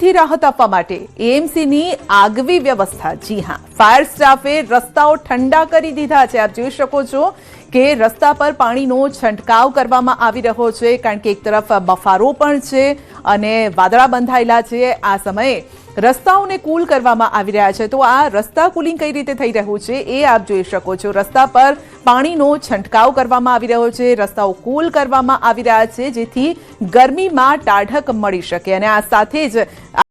થી રાહત આપવા માટે એએમસીની આગવી વ્યવસ્થા। જી હા, ફાયર સ્ટાફે રસ્તાઓ ઠંડા કરી દીધા છે। આપ જોઈ શકો છો કે રસ્તા પર પાણીનો છંટકાવ કરવામાં આવી રહ્યો છે, કારણ કે એક તરફ બફારો પણ છે અને વાદળા બંધાયેલા છે। આ સમયે રસ્તાઓને કૂલ કરવામાં આવી રહ્યા છે। તો આ રસ્તા કુલિંગ કઈ રીતે થઈ રહ્યું છે એ આપ જોઈ શકો છો। રસ્તા પર પાણીનો છંટકાવ કરવામાં આવી રહ્યો છે, રસ્તાઓ કૂલ કરવામાં આવી રહ્યા છે, જેથી ગરમીમાં ટાઢક મળી શકે। અને આ સાથે જ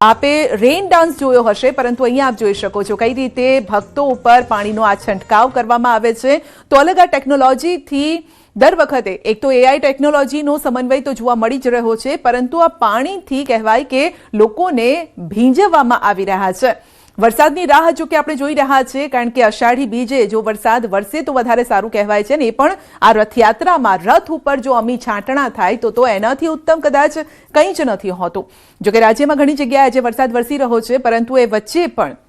આપે રેન ડાન્સ જોયો હશે, પરંતુ અહીંયા આપ જોઈ શકો છો કઈ રીતે ભક્તો ઉપર પાણીનો આ છંટકાવ કરવામાં આવે છે। તો અલગ આ ટેકનોલોજીથી દર વખતે એક તો એઆઈ ટેકનોલોજીનો સમન્વય તો જોવા મળી જ રહ્યો છે, પરંતુ આ પાણીથી કહેવાય કે લોકોને ભીંજવવામાં આવી રહ્યા છે। વરસાદની રાહ જો કે આપણે જોઈ રહ્યા છીએ, કારણ કે અષાઢી બીજે જો વરસાદ વરસે તો વધારે સારું કહેવાય છે ને। એ પણ આ રથયાત્રામાં રથ ઉપર જો અમી છાંટણા થાય તો એનાથી ઉત્તમ કદાચ કંઈ જ નથી હોતું। જો કે રાજ્યમાં ઘણી જગ્યાએ આજે વરસાદ વરસી રહ્યો છે, પરંતુ એ વચ્ચે પણ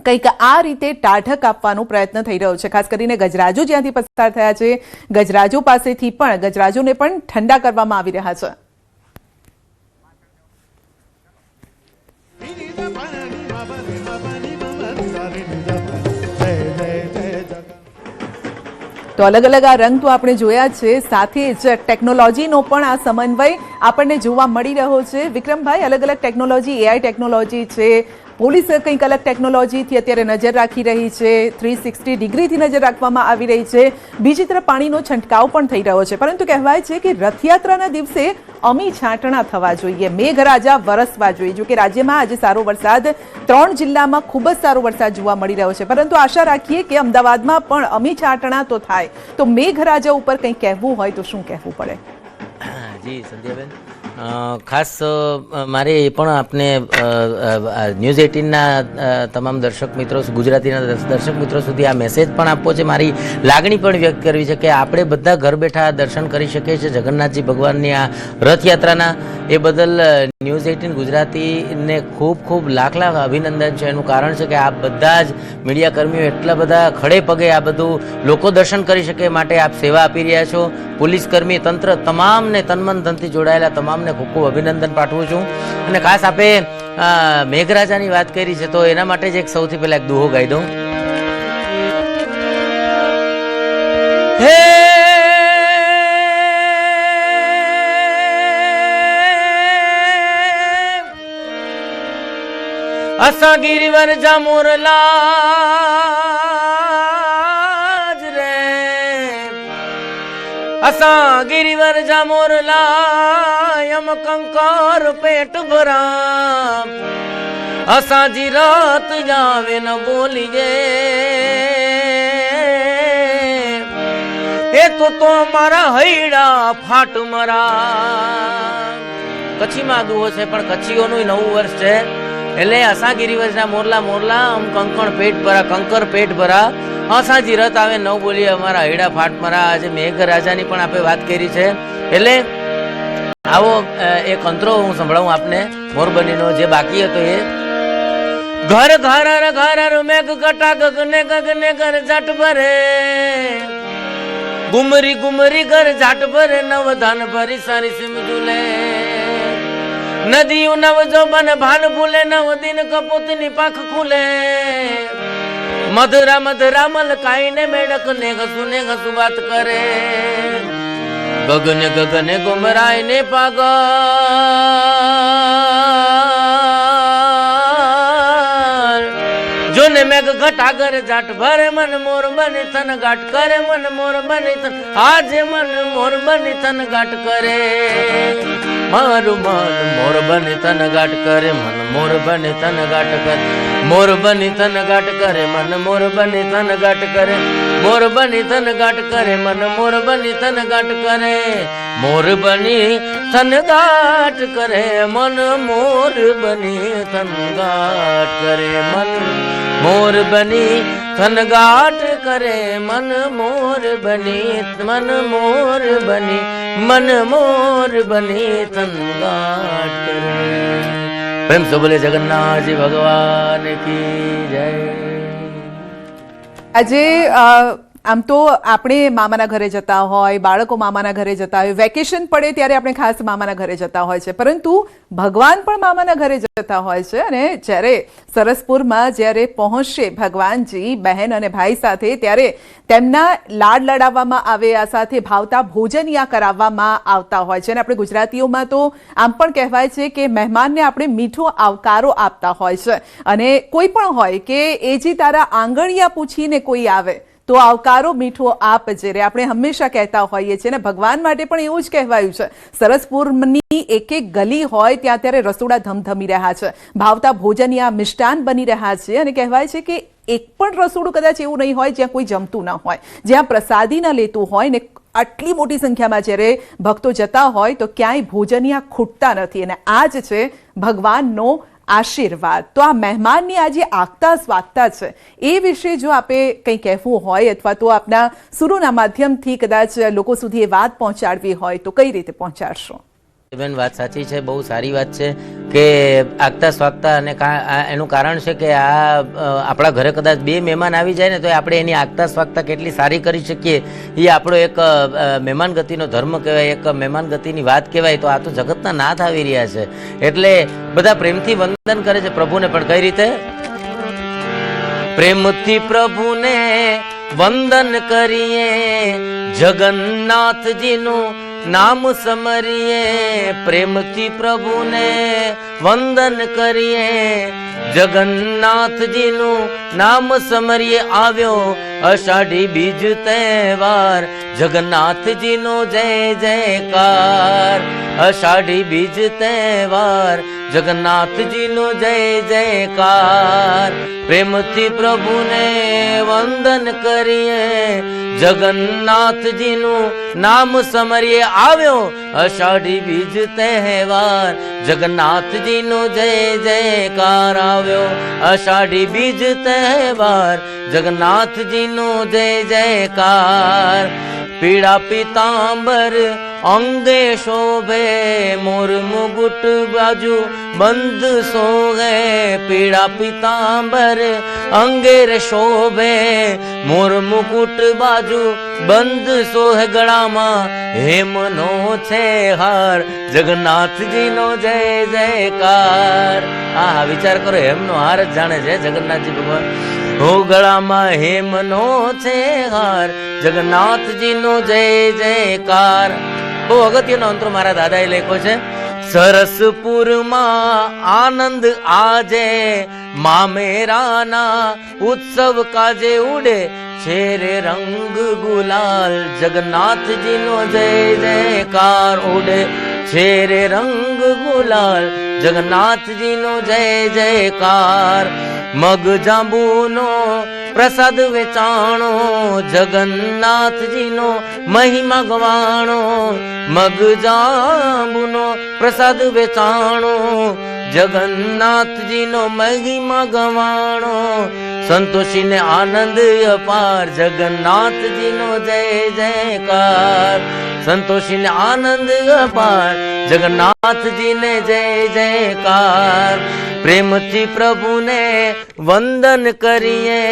કંઈક આ રીતે ટાઢક આપવાનો પ્રયત્ન થઈ રહ્યો છે। ખાસ કરીને ગજરાજો જ્યાંથી પસાર થયા છે, ગજરાજો પાસેથી પણ ગજરાજોને પણ ઠંડા કરવામાં આવી રહ્યા છે। તો અલગ અલગ આ રંગ તો આપણે જોયા છે, સાથે જ ટેકનોલોજીનો પણ આ સમન્વય આપણને જોવા મળી રહ્યો છે। વિક્રમભાઈ, અલગ અલગ ટેકનોલોજી, એઆઈ ટેકનોલોજી છે, પોલીસ કંઈક અલગ ટેકનોલોજીથી અત્યારે નજર રાખી રહી છે, 360 ડિગ્રીથી નજર રાખવામાં આવી રહી છે, બીજી તરફ પાણીનો છંટકાવ પણ થઈ રહ્યો છે। પરંતુ કહેવાય છે કે રથયાત્રાના દિવસે અમી છાંટણા થવા જોઈએ, મેઘરાજા વરસવા જોઈએ। જો કે રાજ્યમાં આજે સારો વરસાદ, 3 જિલ્લામાં ખૂબ જ સારો વરસાદ જોવા મળી રહ્યો છે, પરંતુ આશા રાખીએ કે અમદાવાદમાં પણ અમી છાંટણા તો થાય। તો મેઘરાજા ઉપર કંઈ કહેવું હોય તો શું કહેવું પડે? જી સંધ્યાબેન, ખાસ મારે એ પણ આપને ન્યૂઝ 18ના તમામ દર્શક મિત્રો, ગુજરાતીના દર્શક મિત્રો સુધી આ મેસેજ પણ આપવો છે, મારી લાગણી પણ વ્યક્ત કરવી છે કે આપણે બધા ઘર બેઠા દર્શન કરી શકીએ છીએ જગન્નાથજી ભગવાનની આ રથયાત્રાના। એ બદલ ન્યૂઝ 18 ગુજરાતીને ખૂબ ખૂબ લાખ લાખ અભિનંદન છે। એનું કારણ છે કે આ બધા જ મીડિયા કર્મીઓ એટલા બધા ખડે પગે આ બધું લોકો દર્શન કરી શકે માટે આપ સેવા આપી રહ્યા છો। પોલીસ કર્મી, તંત્ર, તમામને તનમન ધનથી જોડાયેલા તમામને ખૂબ ખૂબ અભિનંદન પાઠવું છું। અને ખાસ આપે મેઘરાજાની વાત કરી છે તો એના માટે જ એક સૌથી પહેલા એક દુહો ગાઈ દઉં। હે અસા ગિરિવર જા મોરલા असा गिरिवर जा मोरला यम कंकार पेट भरा असा जी रात जावे न बोलिए ए तो मारा हैड़ा फाट मरा। कच्छी में दुहो छे पण कच्छीओ नुं नवुं वर्ष छे એટલે અસા ગિરિવરના મોરલા મોરલા આમ કંકણ પેટ ભરા, કંકર પેટ ભરા, અસાજી રથ આવે નવ બોલી અમારા હૈડા ફાટ મરા। આજે મેઘરાજાની પણ આપણે વાત કરી છે, એટલે આવો એક અંતરો હું સંભળાવું આપને મોરબનીનો જે બાકી હતો એ। ઘર ઘર ઘર મેઘ કટા ગગને ગગને ઘર જાટ ભરે, ગુમરી ગુમરી ઘર જાટ ભરે, નવધાન ભરી સારી સિમ ઝૂલે, नदियों नव जो बन भान भूले, नव दिन कपूतनी पाख खुले, मधुरा मधुरा मलकाई ने मेढक ने घसु बात करे, गगने गगने गुमराई ने पागल, जो ने मेघ घटागर जाट भरे, मन मोर बनी तन गाट करे, मन मोर बनी तन आज मन मोर बनी तन गाट करे, मारू मन मोर बनी तन गाट करे, मन मोर बनी तन गाट करे, मोर बनी तन गाट करे, मन मोर बनी तन गाट करे, मोर बनी तन गाट करे, मन मोर बनी तन गाट करे, मोर बनी तन गाट करे, मन मोर बनी तन गाट करे, मन मोर बनी तन गाट करे, मन मोर बनी, मन मोर बनी, मन मोर बनी तन गाट करे। प्रेम से बोले जगन्नाथ जी भगवान की जय। આજે આમ તો આપણે મામાના ઘરે જતા હોય, બાળકો મામાના ઘરે જતા હોય, વેકેશન પડે ત્યારે આપણે ખાસ મામાના ઘરે જતા હોય છે, પરંતુ ભગવાન પણ મામાના ઘરે જતા હોય છે. અને જ્યારે સરસપુરમાં જ્યારે પહોંચશે ભગવાનજી બહેન અને ભાઈ સાથે, ત્યારે તેમના લાડ લડાવવામાં આવે, આ સાથે ભાવતા ભોજન યા કરાવવામાં આવતા હોય છે. અને આપણે ગુજરાતીઓમાં તો આમ પણ કહેવાય છે કે મહેમાનને આપણે મીઠો આવકારો આપતા હોય છે. અને કોઈ પણ હોય કે એ જે તારા આંગળિયા પૂછીને કોઈ આવે તો આવકારો મીઠો આપજે રે, આપણે હંમેશા કહેતા હોઈએ છીએ. અને ભગવાન માટે પણ એવું જ કહેવાયું છે. સરસપુરની એક એક ગલી હોય ત્યાં ત્યારે રસોડા ધમધમી રહ્યા છે, ભાવતા ભોજન યા મિષ્ટાન બની રહ્યા છે. અને કહેવાય છે કે એક પણ રસોડું કદાચ એવું નહીં હોય જ્યાં કોઈ જમતું ન હોય, જ્યાં પ્રસાદી ન લેતું હોય. ને આટલી મોટી સંખ્યામાં જ્યારે ભક્તો જતા હોય તો ક્યાંય ભોજનિયા ખૂટતા નથી. અને આ જ છે ભગવાનનો આશીર્વાદ. તો આ મહેમાનની આ જે આગતા સ્વાગતા છે એ વિશે જો આપે કંઈ કહેવું હોય અથવા તો આપના સુરોના માધ્યમથી કદાચ લોકો સુધી એ વાત પહોંચાડવી હોય તો કઈ રીતે પહોંચાડશો? બેન, વાત સાચી છે, બહુ સારી વાત છે કે આગતા સ્વાગતા. અને એનું કારણ છે કે આપણા ઘરે કદાચ 2 મહેમાન આવી જાય ને તો આપણે એની આગતા સ્વાગતા કેટલી સારી કરી શકીએ, એ આપણો એક મહેમાન ગતિનો ધર્મ કહેવાય, એક મહેમાન ગતિની વાત કહેવાય. તો આ તો જગતના નાથ આવી રહ્યા છે એટલે બધા પ્રેમથી વંદન કરે છે પ્રભુને. પણ કઈ રીતે? પ્રેમથી પ્રભુને વંદન કરીએ, જગન્નાથજીનું નામ સમરીએ. પ્રેમથી પ્રભુને વંદન કરીએ, જગન્નાથજીનું નામ સમરીએ. આવ્યો અષાઢી બીજ તહેવાર, જગન્નાથજીનો જય જયકાર. અષાઢી બીજ તહેવાર, જગન્નાથજીનો જય જયકાર. પ્રેમથી પ્રભુને વંદન કરીએ, જગન્નાથજીનું નામ સમરીએ. આવ્યો અષાઢી બીજ તહેવાર, જગન્નાથજીનો જય જયકાર. આવ્યો અષાઢી બીજ તહેવાર, જગન્નાથજીનો જય જયકાર. પીળા પીતાંબર અંગે શોભે, મોર મુગુટ બાજુ બંધ સોગે. પીળા પીતાંબર અંગે રે શોભે, મોર મુકુટ બાજુ બંધ સોહે. ગળામાં હેમનો છે હાર, જગન્નાથજીનો જય જયકાર. હા, વિચાર કરો, હેમનો હાર જ જાણે છે જગન્નાથજી ભગવાન. હો ગળામાં હેમનો છે હાર, જગન્નાથજીનો જય જયકાર. બહુ અગત્યનો અંતરો મારા દાદાએ લખ્યો છે. સરસપુરમાં આનંદ આજે, મામેરાના ઉત્સવ કાજે ઉડે. શેરે રંગ ગુલાલ, જગન્નાથજીનો જય જયકાર ઉડે. શેરે રંગ ગુલાલ, જગન્નાથજીનો જય જયકાર. મગ જાંબુનો પ્રસાદ વેચાણો, જગન્નાથજીનો મહિમા ગવાણો. મગ જાંબુનો પ્રસાદ વેચાણો, જગન્નાથજીનો મહિમા ગવાણો. સંતોષીને આનંદ અપાર, જગન્નાથજીનો જય જયકાર. સંતોષીને આનંદ અપાર, જગન્નાથજીને જય જયકાર. પ્રેમથી પ્રભુને વંદન કરીએ,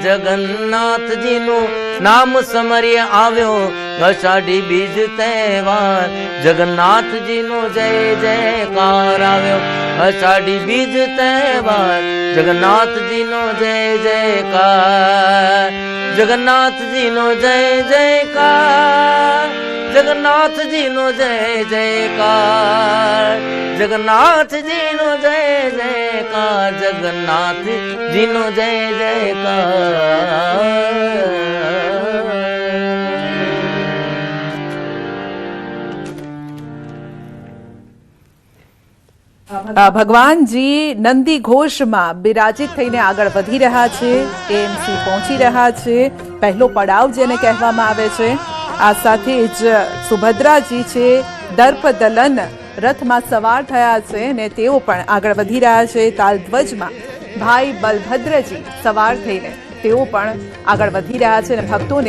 જગન્નાથજીનું નામ સમરીએ. આવ્યો અષાઢી બીજ તહેવાર, જગન્નાથજીનો જય જયકાર. આવ્યો અષાઢી બીજ તહેવાર, જગન્નાથજીનો જય જયકાર. જગન્નાથજીનો જય જયકાર, જગન્નાથજીનો જય જયકાર. જગન્નાથજીનો જય જયકાર, જગન્નાથજીનો જય જયકાર. ભગવાનજી નંદી ઘોષમાં બિરાજિત થઈને આગળ વધી રહ્યા છે, એએમસી પહોંચી રહ્યા છે. પહેલો પડાવ જેને કહેવામાં આવે છે. આ સાથે જ સુભદ્રાજી છે, દર્પ દલન રથમાં સવાર થયા છે અને તેઓ પણ આગળ વધી રહ્યા છે. તાલધ્વજમાં ભાઈ બલભદ્રજી સવાર થઈને તેઓ પણ આગળ વધી રહ્યા છે અને ભક્તોને